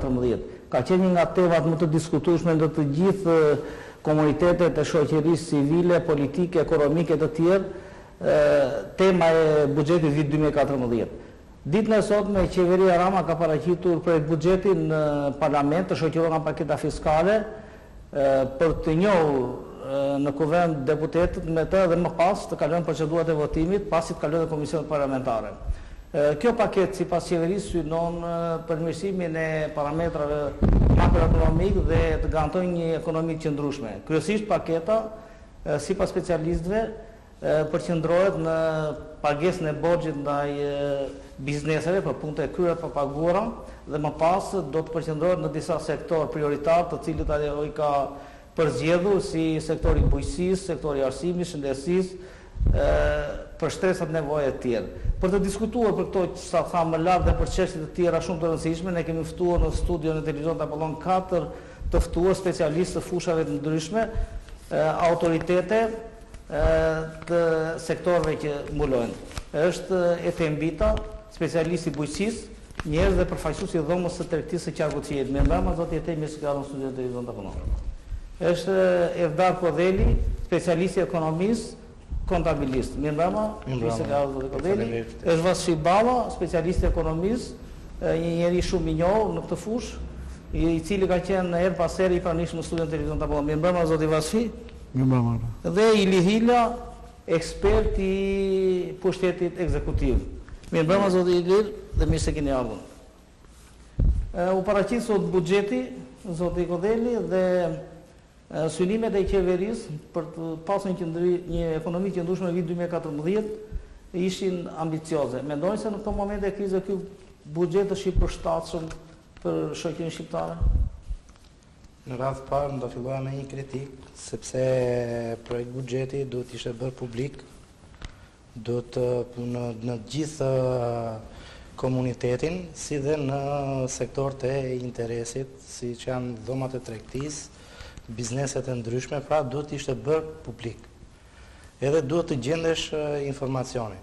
2014. Ka qenë një nga temat më të diskutueshme në të gjithë komunitetet e shoqërisë civile, politike, ekonomike të tjerë, tema e buxhetit vit 2014. Ditën e sotme qeveria Rama ka paraqitur projekt buxheti në parlament të shoqëruar nga paketa fiskale për të njohur në kuvend deputetët me të dhe më pas të kalojnë procedurat e votimit pasi të kalojnë komisionet parlamentare. Kjo paketë sipas qeverisë synon përmirësimin e parametrave makroekonomik dhe të garantojë një ekonomi të qëndrueshme. Kryesisht paketa sipas specialistëve përqendrohet në pagesën e borxhit ndaj bizneseve për punët e kryera të paguara dhe më pas do të përqendrohet në disa sektor prioritar të cilët ajo i ka përzgjedhur si sektori bujqësisë, sektori arsimit, shëndetësisë, për shtresat nevoje të tjera. Për të diskutuar për këto që sa tha më lart dhe për çështje të tjera shumë të rëndësishme, ne kemi ftuar në studion e televizionit Apollon 4 të ftuar specialistë të fushave të ndryshme, autoritete të sektorëve që mbulojnë. Është Ethem Bita, specialist i bujqësisë, njerëz dhe përfaqësuesi i dhomës së tregtisë së qarkut të Shqipërisë. Mirëmbrëma zoti Ethem, mirë se ka ardhur në studion e televizionit Apollon. Është Evdar Kodeli, specialist i ekonomisë, kontabilist. Mirëmbrëma, mirë se ka ardhur zoti Kodeli. Është Vasfi Balla, specialist i ekonomisë, një njeri shumë i njohur në këtë fushë, i cili ka qenë her pas here i pranishëm në studion e televizionit Apollon. Mirëmbrëma zoti Vasfi. Mirëmbrëma. Dhe Ili Hila, ekspert i pushtetit ekzekutiv. Mirëmbrëma zoti Ilir dhe mirë se keni ardhur. U paraqit sot buxheti, zoti Kodeli, dhe synimet e qeverisë për të pasur një ekonomi që ndryshme në vit 2014 ishin ambicioze. Mendojnë se në këtë moment e krize ky buxhet është i përshtatshëm për shoqërinë shqiptare? Në radhë parë do filloja me një kritik, sepse projekt buxheti duhet ishte bërë publik, duhet në gjithë komunitetin, si dhe në sektorët e interesit, si që janë dhomat e tregtisë, bizneset e ndryshme, pra duhet ishte bërë publik. Edhe duhet të gjendesh informacioni.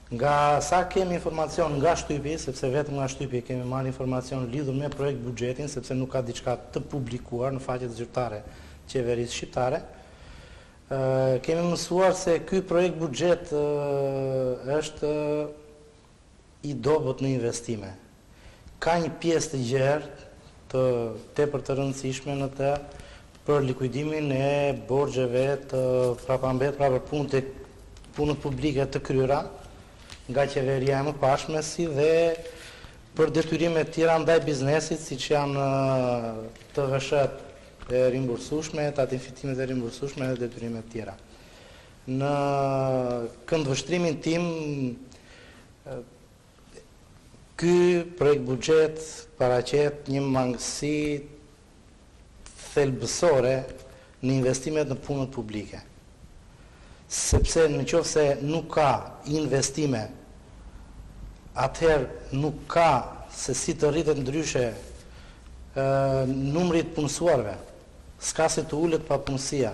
Nga sa kemi informacion nga shtypi, sepse vetëm nga shtypi kemi marrë informacion lidhur me projekt buxhetin, sepse nuk ka diçka të publikuar në faqet zyrtare qeverisë shqiptare, kemi mësuar se ky projekt buxhet është i dobët në investime. Ka një pjesë të gjerë të tepër të rëndësishme në të për likuidimin e borxheve të prapambetura për punët publike të kryera nga qeveria e mëpashme, si dhe për detyrime të tjera ndaj biznesit, siç janë TVSH e rimbursueshme, tatifitimet e rimbursueshme dhe detyrimet të tjera. Në këndvështrimin tim, ky projekt buxhet paraqet një mangësi thelbësore në investimet në punët publike. Sepse nëse nuk ka investime, atëherë nuk ka se si të rritet ndryshe numri të punësuarve, s'ka si të ulet papunësia.